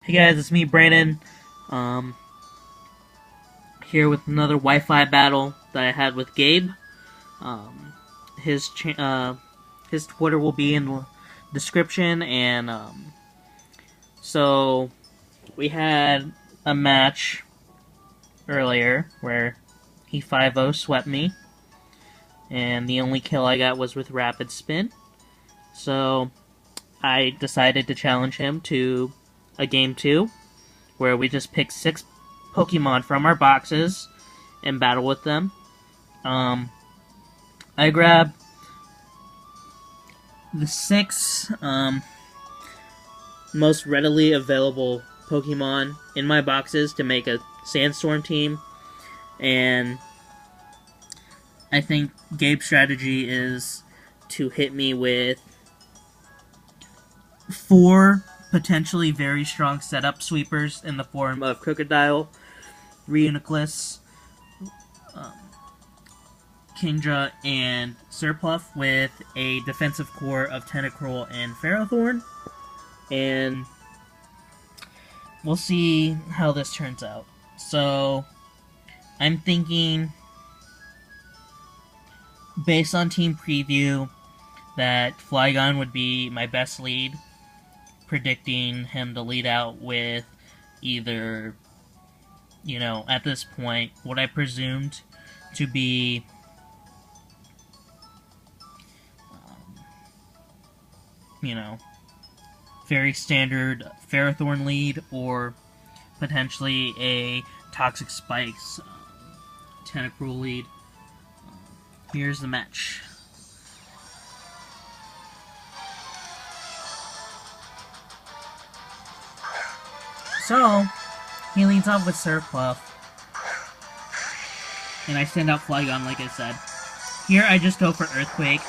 Hey guys, it's me, Brandon. Um, Here with another Wi-Fi battle that I had with Gabe. Um, his Twitter will be in the description, and so we had a match earlier where he 5-0 swept me, and the only kill I got was with Rapid Spin. So I decided to challenge him to a game 2, where we just pick 6 Pokemon from our boxes and battle with them. I grab the 6 most readily available Pokemon in my boxes to make a Sandstorm team, and I think Gabe's strategy is to hit me with 4 potentially very strong setup sweepers in the form of Crocodile, Reuniclus, Kingdra, and Surpluff, with a defensive core of Tentacruel and Ferrothorn. And we'll see how this turns out. So, I'm thinking, based on team preview, that Flygon would be my best lead, predicting him to lead out with either, at this point, what I presumed to be very standard Ferrothorn lead, or potentially a Toxic Spikes Tentacruel lead. Here's the match. So, he leads off with Surpluff, and I send out Flygon like I said. Here I just go for Earthquake.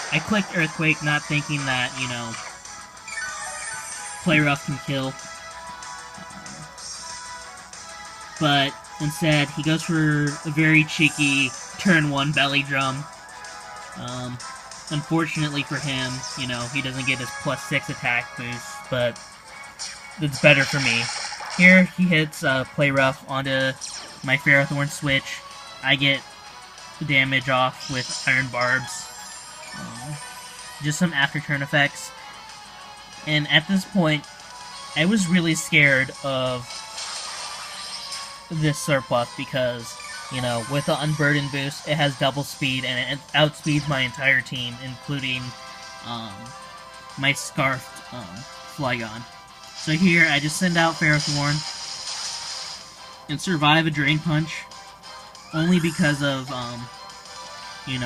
I clicked Earthquake not thinking that, Play Rough can kill. But instead, he goes for a very cheeky turn 1 Belly Drum. Unfortunately for him, he doesn't get his +6 attack boost, but it's better for me. Here, he hits Play Rough onto my Ferrothorn switch. I get damage off with Iron Barbs. Just some after-turn effects. And at this point, I was really scared of this Surpluff because, with the Unburden boost, it has double speed and it outspeeds my entire team, including my Scarfed Flygon. So here, I just send out Ferrothorn and survive a Drain Punch, only because of, he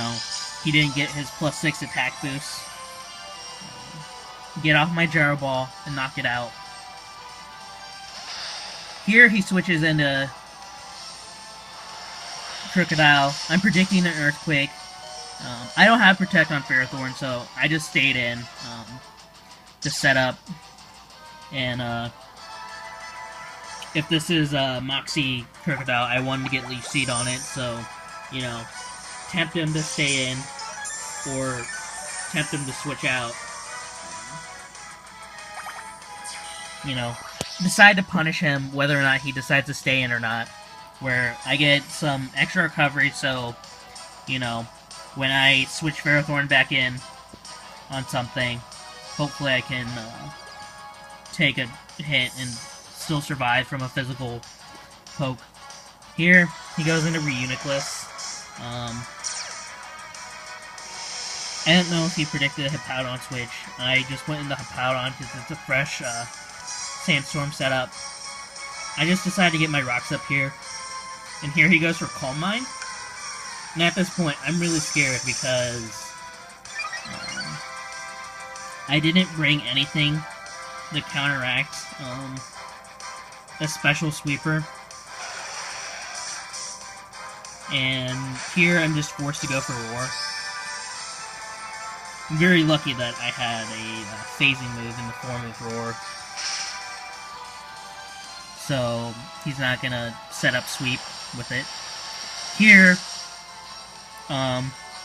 didn't get his +6 attack boost. Get off my Gyro Ball and knock it out. Here he switches into Crocodile. I'm predicting an Earthquake. I don't have Protect on Ferrothorn, so I just stayed in to set up. And if this is Moxie Crocodile, I wanted to get Leech Seed on it, so, tempt him to stay in, or tempt him to switch out. Decide to punish him whether or not he decides to stay in or not, where I get some extra recovery, so, when I switch Ferrothorn back in on something, hopefully I can take a hit and still survive from a physical poke. Here, he goes into Reuniclus. I don't know if he predicted a Hippowdon switch. I just went into Hippowdon because it's a fresh Sandstorm setup. I just decided to get my rocks up here. And here he goes for Calm Mind. And at this point, I'm really scared because I didn't bring anything to counteract a special sweeper. And here I'm just forced to go for Roar. I'm very lucky that I had a phasing move in the form of Roar. So he's not gonna set up sweep with it. Here, I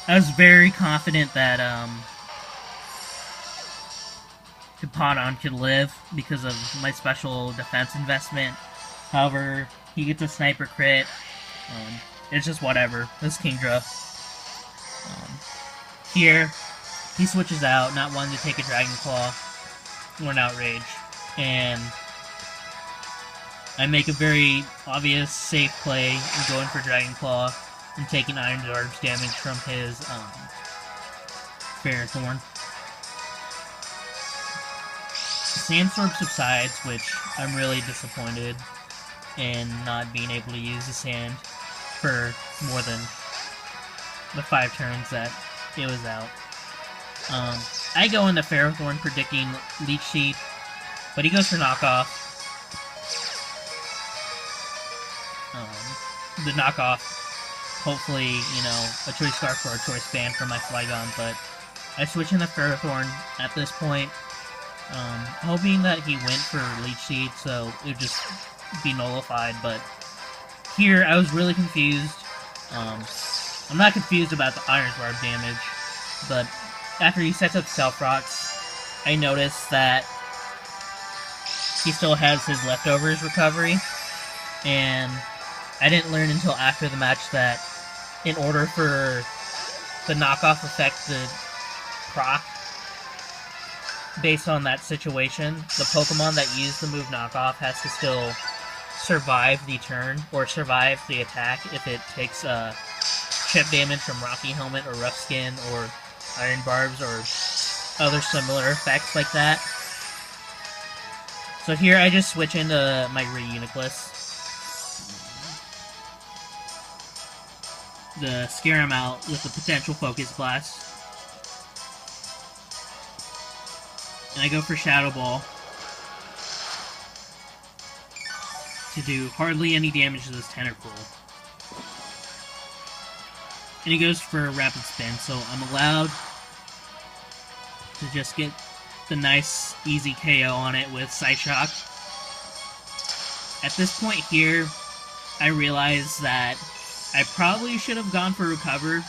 was very confident that Hippodon could live because of my special defense investment. However, he gets a sniper crit. It's just whatever. This Kingdra. Here, he switches out, not wanting to take a Dragon Claw or an Outrage. And I make a very obvious safe play in going for Dragon Claw and taking Iron Darb's damage from his Ferrothorn. Sandstorm subsides, which I'm really disappointed in not being able to use the sand for more than the 5 turns that it was out. I go into Ferrothorn predicting Leech Seed, but he goes for knockoff. The knockoff, hopefully, you know, a Choice Scarf or a Choice Band for my Flygon, but I switch into Ferrothorn at this point, hoping that he went for Leech Seed, so it would just be nullified, but here I was really confused. I'm not confused about the Iron Barb damage, but after he sets up Stealth Rocks, I noticed that he still has his leftovers recovery, and I didn't learn until after the match that in order for the knockoff effect to proc based on that situation, the Pokemon that used the move knockoff has to still survive the turn, or survive the attack if it takes chip damage from Rocky Helmet or Rough Skin or Iron Barbs or other similar effects like that. So here I just switch into my Reuniclus to scare him out with a potential Focus Blast. And I go for Shadow Ball to do hardly any damage to this Tentacruel. And he goes for a Rapid Spin, so I'm allowed to just get the nice, easy KO on it with Psyshock. At this point here, I realize that I probably should have gone for Recover,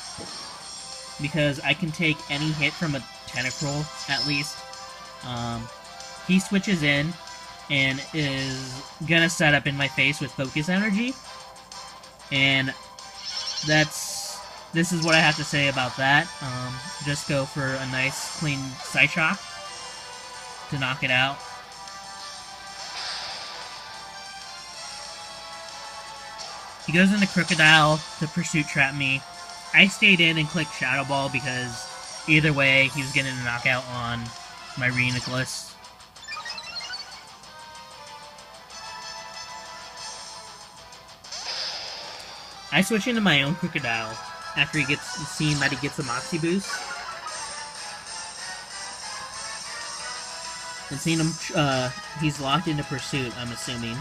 because I can take any hit from a Tentacruel, at least. He switches in, and is gonna set up in my face with Focus Energy, and this is what I have to say about that. Just go for a nice, clean Psyshock to knock it out. He goes into Crocodile to Pursuit Trap me. I stayed in and clicked Shadow Ball because either way, he was getting a knockout on my Reuniclus. I switch into my own Crocodile after he gets seen that he gets a Moxie Boost. And seeing him, he's locked into Pursuit, I'm assuming,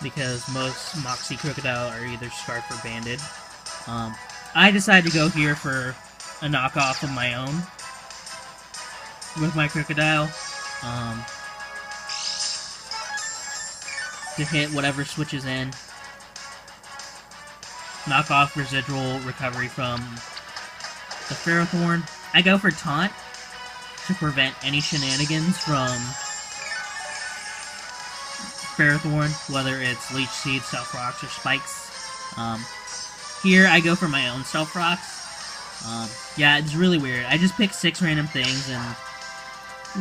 because most Moxie Crocodile are either Scarf or Banded. I decided to go here for a knockoff of my own with my Crocodile, to hit whatever switches in. Knock off residual recovery from the Ferrothorn. I go for Taunt to prevent any shenanigans from Ferrothorn, whether it's Leech Seed, Stealth Rocks, or Spikes. Here I go for my own Stealth Rocks. Yeah, it's really weird. I just picked 6 random things, and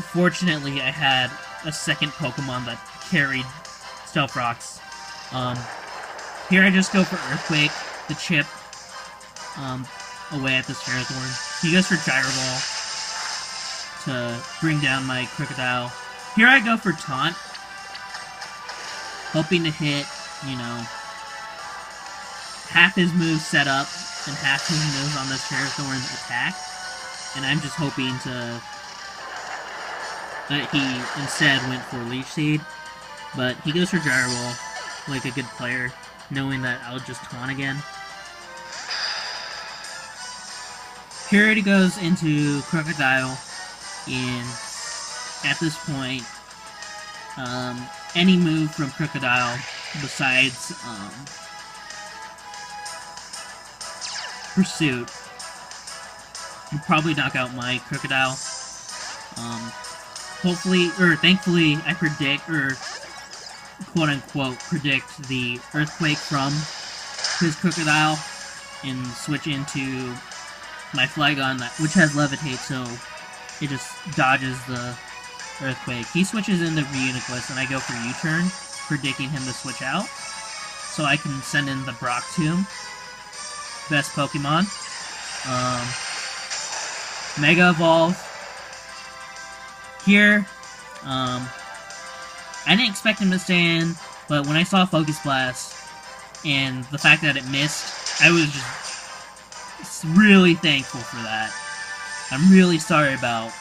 fortunately I had a second Pokemon that carried Stealth Rocks. Here I just go for Earthquake to chip away at this Ferrothorn. He goes for Gyro Ball to bring down my Crocodile. Here I go for Taunt, hoping to hit, you know, half his moves set up and half his moves on this Ferrothorn's attack. And I'm just hoping that he instead went for Leech Seed. But he goes for Gyro Ball, like a good player, knowing that I'll just taunt again. Here it goes into Crocodile, and at this point, any move from Crocodile besides Pursuit would probably knock out my Crocodile. hopefully, or thankfully, I predict, or quote-unquote predict the earthquake from his crocodile and switch into my Flygon, which has levitate, so it just dodges the earthquake. He switches into Reuniclus, and I go for U-turn, predicting him to switch out, so I can send in the Brock Tomb. Best Pokemon. Mega Evolve. Here, I didn't expect him to stay in, but when I saw Focus Blast and the fact that it missed, I was just really thankful for that. I'm really sorry about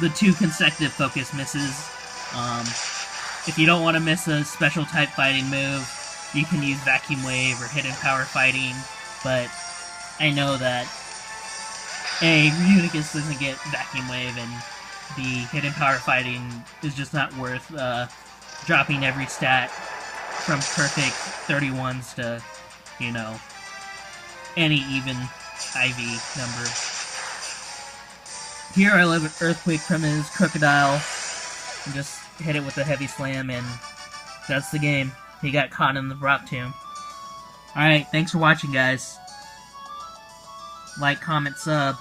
the 2 consecutive Focus misses. If you don't want to miss a special type fighting move, you can use Vacuum Wave or Hidden Power Fighting, but I know that Reuniclus doesn't get Vacuum Wave, and the Hidden Power Fighting is just not worth dropping every stat from perfect 31s to, you know, any even IV number. Here I let an Earthquake from his Crocodile and just hit it with a Heavy Slam, and that's the game. He got caught in the Brock Tomb. Alright, thanks for watching, guys. Like, comment, sub.